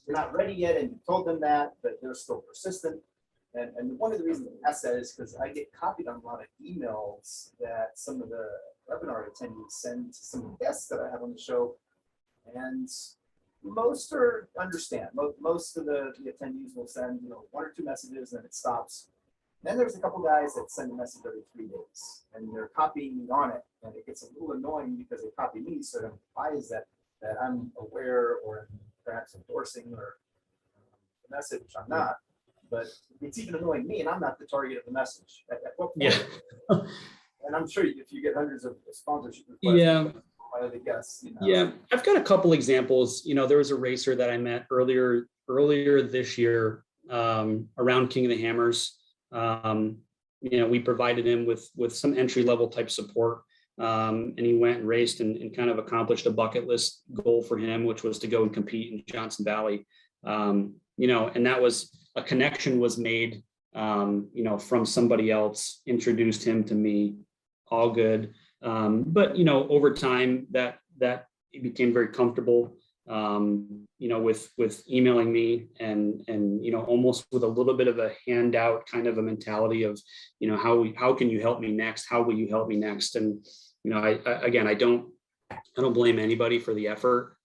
not ready yet, and you told them that, but they're still persistent. And one of the reasons I ask that is because I get copied on a lot of emails that some of the webinar attendees send to some of the guests that I have on the show, and most are understand. Most of the attendees will send one or two messages and it stops. Then there's a couple guys that send a message every 3 days, and they're copying me on it, and it gets a little annoying because they copy me. So it implies that I'm aware or perhaps endorsing or the message, which I'm not. But it's even annoying me, and I'm not the target of the message. At what point? Yeah. And I'm sure if you get hundreds of sponsorship requests, yeah. By the guests, Yeah, I've got a couple examples. There was a racer that I met earlier this year around King of the Hammers. We provided him with some entry level type support, and he went and raced and kind of accomplished a bucket list goal for him, which was to go and compete in Johnson Valley. And that was a connection was made, from somebody else, introduced him to me, all good. But over time that he became very comfortable, with emailing me and almost with a little bit of a handout kind of a mentality of, how can you help me next? How will you help me next? And, I don't blame anybody for the effort,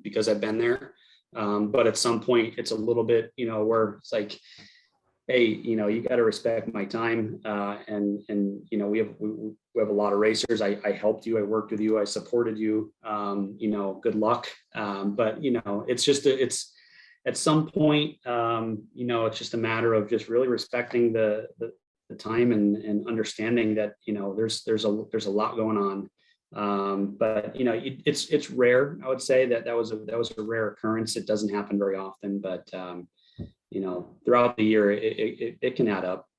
because I've been there. But at some point it's a little bit, where it's like, hey, you got to respect my time. And we have a lot of racers. I helped you, I worked with you, I supported you. Good luck. But it's just it's at some point, it's just a matter of just really respecting the time and understanding that there's a lot going on. But it's rare. I would say that was a rare occurrence. It doesn't happen very often, but throughout the year, it can add up.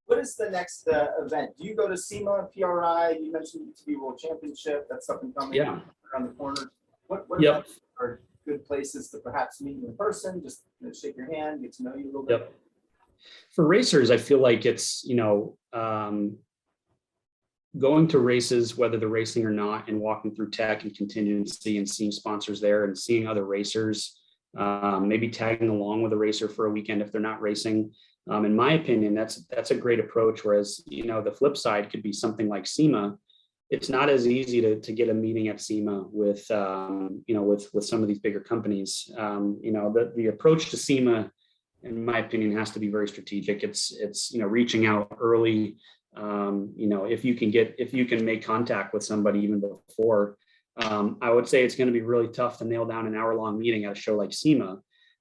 What is the next event? Do you go to SEMA, PRI? You mentioned the UTV World Championship. That's something coming around the corner. What events are good places to perhaps meet you in person? Just shake your hand, get to know you a little bit. Yep. For racers, I feel like it's going to races, whether they're racing or not, and walking through tech and contingency and seeing sponsors there and seeing other racers. Maybe tagging along with a racer for a weekend if they're not racing. In my opinion, that's a great approach. Whereas, the flip side could be something like SEMA. It's not as easy to get a meeting at SEMA with some of these bigger companies. The approach to SEMA, in my opinion, has to be very strategic. It's reaching out early. If you can make contact with somebody even before. I would say it's going to be really tough to nail down an hour-long meeting at a show like SEMA.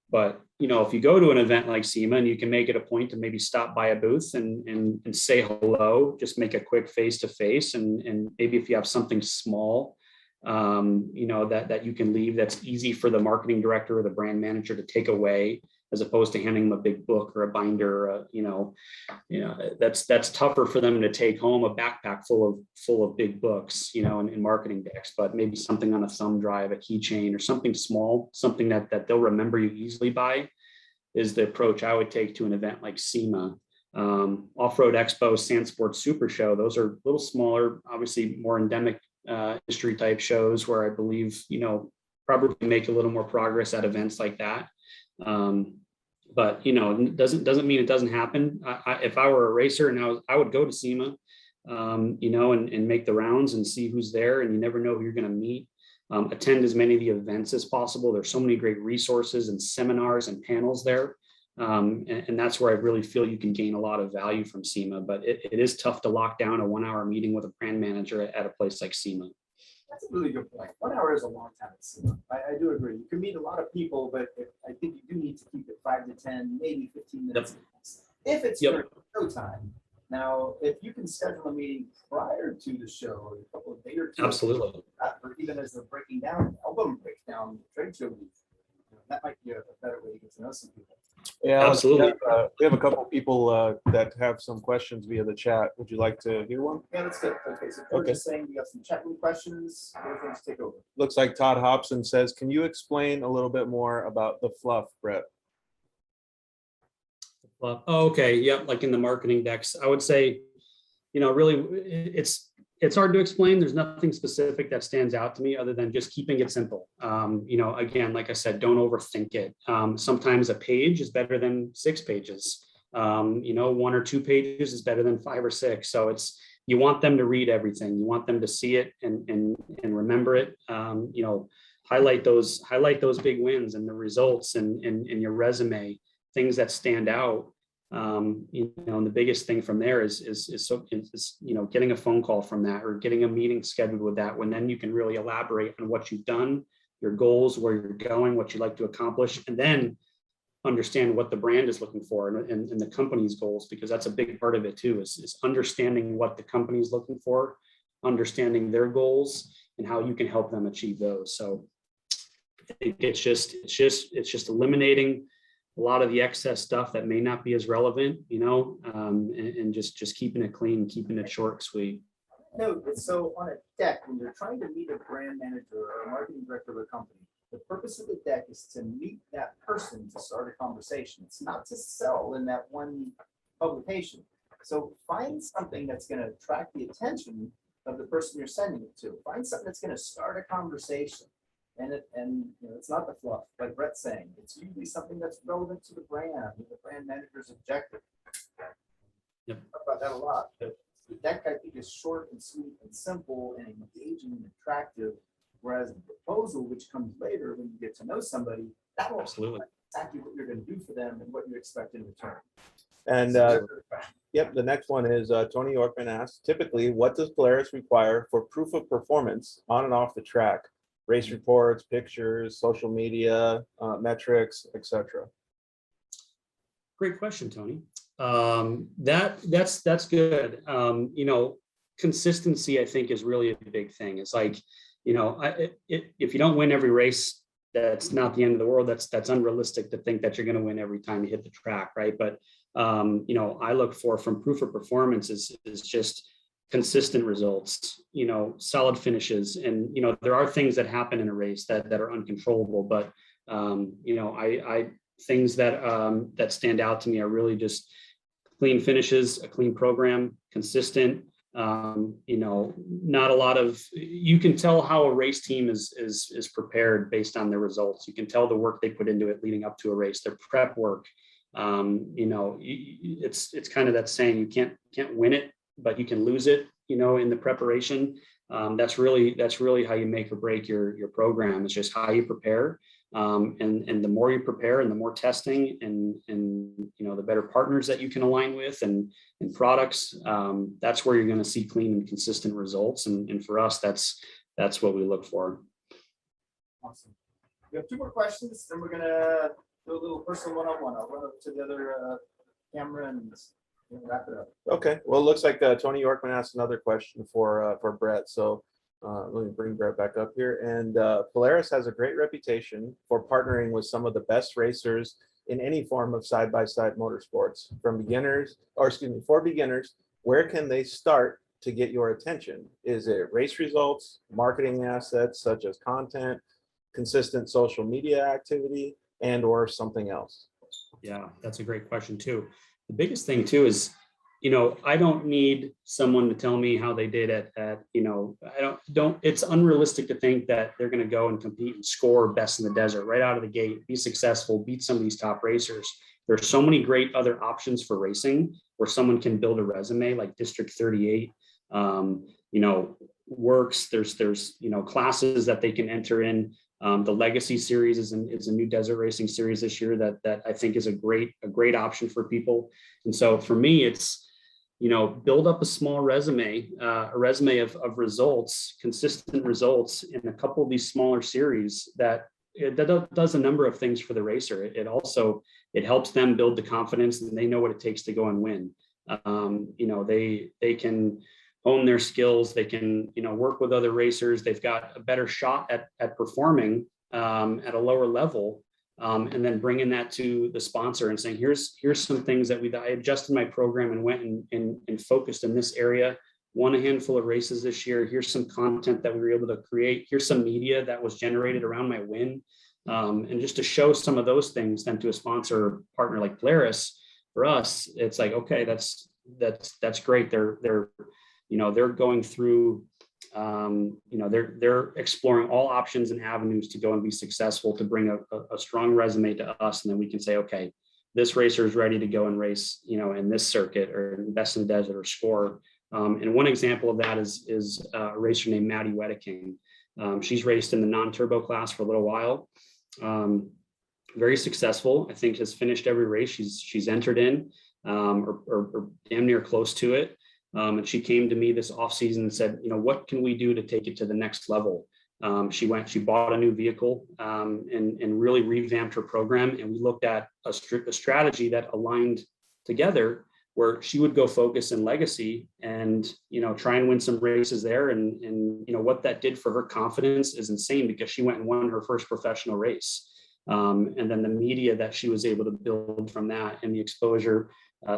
But, if you go to an event like SEMA and you can make it a point to maybe stop by a booth and say hello, just make a quick face-to-face. And maybe if you have something small, that you can leave, that's easy for the marketing director or the brand manager to take away, as opposed to handing them a big book or a binder. That's tougher for them to take home, a backpack full of big books, and marketing decks. But maybe something on a thumb drive, a keychain, or something small, something that they'll remember you easily by, is the approach I would take to an event like SEMA. Off-Road Expo, Sand Sports Super Show, those are a little smaller, obviously more endemic industry type shows where I believe probably make a little more progress at events like that. But doesn't mean it doesn't happen. If I were a racer and I would go to SEMA, and make the rounds and see who's there, and you never know who you're going to meet. Attend as many of the events as possible. There's so many great resources and seminars and panels there. And that's where I really feel you can gain a lot of value from SEMA, but it is tough to lock down a 1 hour meeting with a brand manager at a place like SEMA. That's a really good point. 1 hour is a long time at SEMA. I do agree. You can meet a lot of people, but I think you do need to keep it 5 to 10, maybe 15 minutes. Yep. If it's during show time. Now, if you can schedule a meeting prior to the show, a couple of days or two, absolutely, or even as they're breaking down, album breakdown, trade show week, that might be a better way to get to know some people. Yeah, absolutely. We have a couple people that have some questions via the chat. Would you like to hear one? Yeah, that's good. Okay, so we're just saying we got some chat room questions. Everything's take over. Looks like Todd Hobson says, can you explain a little bit more about the fluff, Brett? Oh, okay. Yep. Like in the marketing decks, I would say, really it's hard to explain. There's nothing specific that stands out to me other than just keeping it simple. Again, like I said, don't overthink it. Sometimes a page is better than 6 pages. 1 or 2 pages is better than 5 or 6. So you want them to read everything. You want them to see it and remember it. Highlight those big wins and the results and your resume, things that stand out. And the biggest thing from there is getting a phone call from that or getting a meeting scheduled with that, when then you can really elaborate on what you've done, your goals, where you're going, what you'd like to accomplish, and then understand what the brand is looking for and the company's goals, because that's a big part of it too, is understanding what the company's looking for, understanding their goals and how you can help them achieve those. So I think it's just eliminating a lot of the excess stuff that may not be as relevant, and just keeping it clean, keeping it short and sweet. No, so on a deck, when you're trying to meet a brand manager or a marketing director of a company, the purpose of the deck is to meet that person to start a conversation. It's not to sell in that one publication. So find something that's going to attract the attention of the person you're sending it to. Find something that's going to start a conversation. And it's not the fluff, like Brett's saying. It's usually something that's relevant to the brand manager's objective. Yep. I talk about that a lot. But the deck, I think, is short and sweet and simple and engaging and attractive. Whereas the proposal, which comes later when you get to know somebody, that will absolutely exactly what you're going to do for them and what you expect in return. And yep, the next one is Tony Yorkman asks, typically, what does Polaris require for proof of performance on and off the track? Race reports, pictures, social media, metrics, etc. Great question, Tony. That's good. Consistency, I think, is really a big thing. It's like, if you don't win every race, that's not the end of the world. That's unrealistic to think that you're going to win every time you hit the track, right? But I look for from proof of performance is just consistent results, solid finishes, and there are things that happen in a race that are uncontrollable, but I things that stand out to me are really just clean finishes, a clean program, consistent. Not a lot of, you can tell how a race team is prepared based on their results. You can tell the work they put into it leading up to a race, their prep work. It's kind of that saying, you can't win it, but you can lose it, in the preparation. That's really how you make or break your program. It's just how you prepare. And the more you prepare and the more testing and the better partners that you can align with and products, that's where you're going to see clean and consistent results. And for us, that's what we look for. Awesome. We have two more questions, then we're gonna do a little personal one-on-one. I'll run up to the other camera and wrap it up. Okay, well, it looks like Tony Yorkman asked another question for Brett. So let me bring Brett back up here. And Polaris has a great reputation for partnering with some of the best racers in any form of side-by-side motorsports. For beginners, where can they start to get your attention? Is it race results, marketing assets such as content, consistent social media activity, and or something else? Yeah, that's a great question too. The biggest thing too is, I don't need someone to tell me how they did it's unrealistic to think that they're going to go and compete and score best in the desert right out of the gate, be successful, beat some of these top racers. There's so many great other options for racing where someone can build a resume, like District 38, works. There's classes that they can enter in. The Legacy series is a new desert racing series this year that I think is a great option for people. And so for me, it's, build up a small resume, a resume of results, consistent results in a couple of these smaller series that does a number of things for the racer. It helps them build the confidence and they know what it takes to go and win. They can hone their skills. They can, work with other racers. They've got a better shot at performing at a lower level, and then bringing that to the sponsor and saying, here's some things that I adjusted my program and went and focused in this area, won a handful of races this year. Here's some content that we were able to create. Here's some media that was generated around my win. And just to show some of those things then to a sponsor partner like Polaris, for us, it's like, okay, that's great. They're going through, they're exploring all options and avenues to go and be successful, to bring a strong resume to us. And then we can say, okay, this racer is ready to go and race, in this circuit or best in the desert or score. And one example of that is a racer named Maddie Wedeking. She's raced in the non-turbo class for a little while. Very successful, I think, has finished every race she's entered in, or damn near close to it. And she came to me this off season and said, what can we do to take it to the next level? She bought a new vehicle, and really revamped her program. And we looked at a strategy that aligned together, where she would go focus in Legacy and, try and win some races there. And what that did for her confidence is insane, because she went and won her first professional race. And then the media that she was able to build from that and the exposure,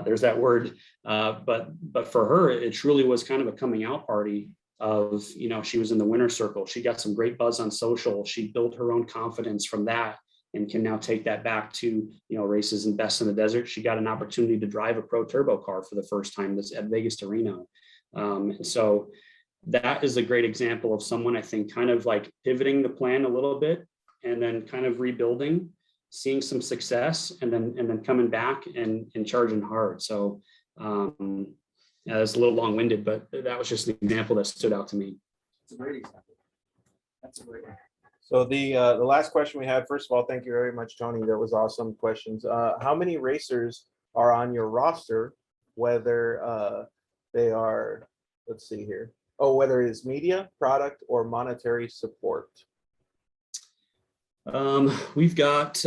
there's that word. But for her, it truly was kind of a coming out party of, she was in the winner's circle. She got some great buzz on social. She built her own confidence from that and can now take that back to, races and best in the desert. She got an opportunity to drive a pro turbo car for the first time at Vegas to Reno. And so that is a great example of someone, I think, kind of like pivoting the plan a little bit and then kind of rebuilding, seeing some success, and then coming back and charging hard. So it's a little long-winded, but that was just an example that stood out to me. It's a great example. That's a great one. So the last question we had, first of all, thank you very much, Tony. That was awesome questions. How many racers are on your roster, whether they are, let's see here, oh, whether it's media, product, or monetary support? We've got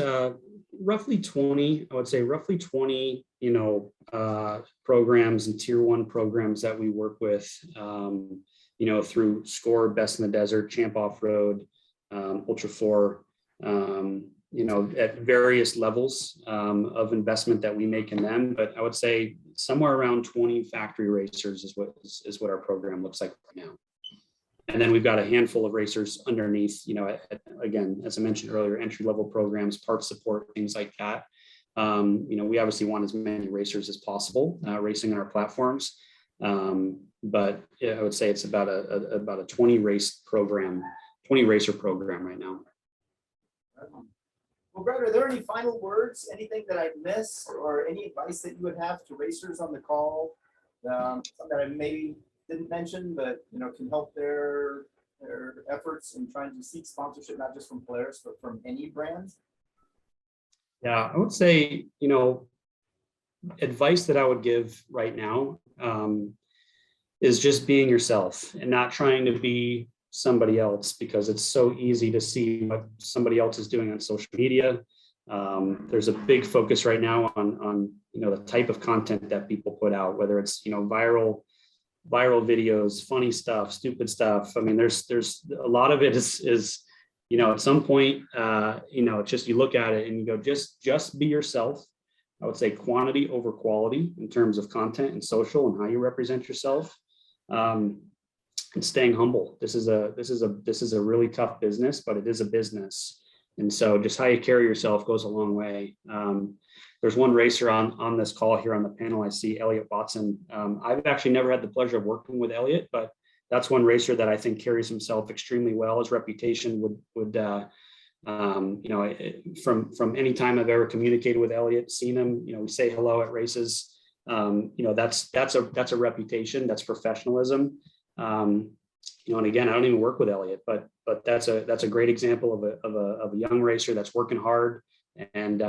roughly 20, I would say roughly 20, programs and tier one programs that we work with, through SCORE, Best in the Desert, Champ Off-Road, Ultra 4, at various levels of investment that we make in them. But I would say somewhere around 20 factory racers is what our program looks like right now. And then we've got a handful of racers underneath, again, as I mentioned earlier, entry-level programs, parts support, things like that. We obviously want as many racers as possible racing on our platforms. But I would say it's about a 20 racer program right now. Well, Brett, are there any final words, anything that I missed, or any advice that you would have to racers on the call? Something that I maybe didn't mention, but can help their efforts in trying to seek sponsorship, not just from Polaris, but from any brands? Yeah, I would say, advice that I would give right now is just being yourself and not trying to be somebody else, because it's so easy to see what somebody else is doing on social media. There's a big focus right now on the type of content that people put out, whether it's viral videos, funny stuff, stupid stuff. I mean, there's a lot of it is at some point, just you look at it and you go, just be yourself. I would say quantity over quality in terms of content and social and how you represent yourself, and staying humble. This is a really tough business, but it is a business. And so just how you carry yourself goes a long way. There's one racer on this call here on the panel. I see Elliot Watson. I've actually never had the pleasure of working with Elliot, but that's one racer that I think carries himself extremely well. His reputation would from any time I've ever communicated with Elliot, seen him, we say hello at races. That's a reputation, that's professionalism. And again, I don't even work with Elliot, but that's a great example of a young racer that's working hard, and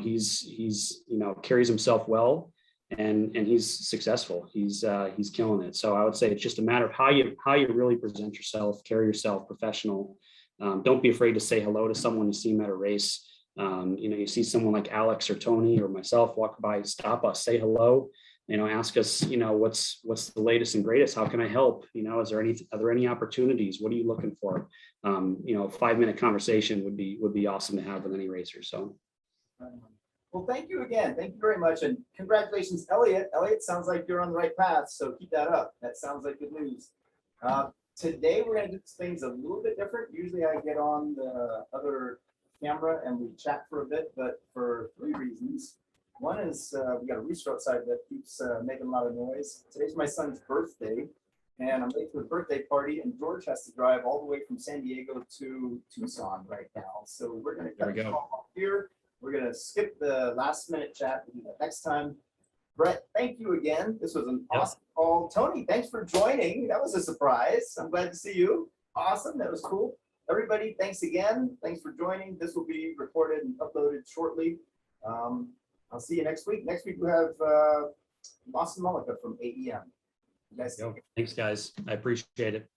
he's carries himself well, and he's successful. He's killing it. So I would say it's just a matter of how you really present yourself, carry yourself professional. Don't be afraid to say hello to someone you see him at a race. You see someone like Alex or Tony or myself walk by, stop us, say hello, ask us, what's the latest and greatest? How can I help? Are there any opportunities? What are you looking for? A 5-minute conversation would be awesome to have with any racer. So. Well, thank you again. Thank you very much. And congratulations, Elliot. Elliot, sounds like you're on the right path. So keep that up. That sounds like good news. Today, we're going to do things a little bit different. Usually I get on the other camera and we chat for a bit, but for 3 reasons. One is we got a rooster outside that keeps making a lot of noise. Today's my son's birthday, and I'm late for the birthday party, and George has to drive all the way from San Diego to Tucson right now. So we're going to cut the call off here. We're going to skip the last minute chat. We'll do that next time. Brett, thank you again. This was an awesome call. Tony, thanks for joining. That was a surprise. I'm glad to see you. Awesome. That was cool. Everybody, thanks again. Thanks for joining. This will be recorded and uploaded shortly. I'll see you next week. Next week we have Boston Mullica from AEM. You guys, thanks, guys. I appreciate it.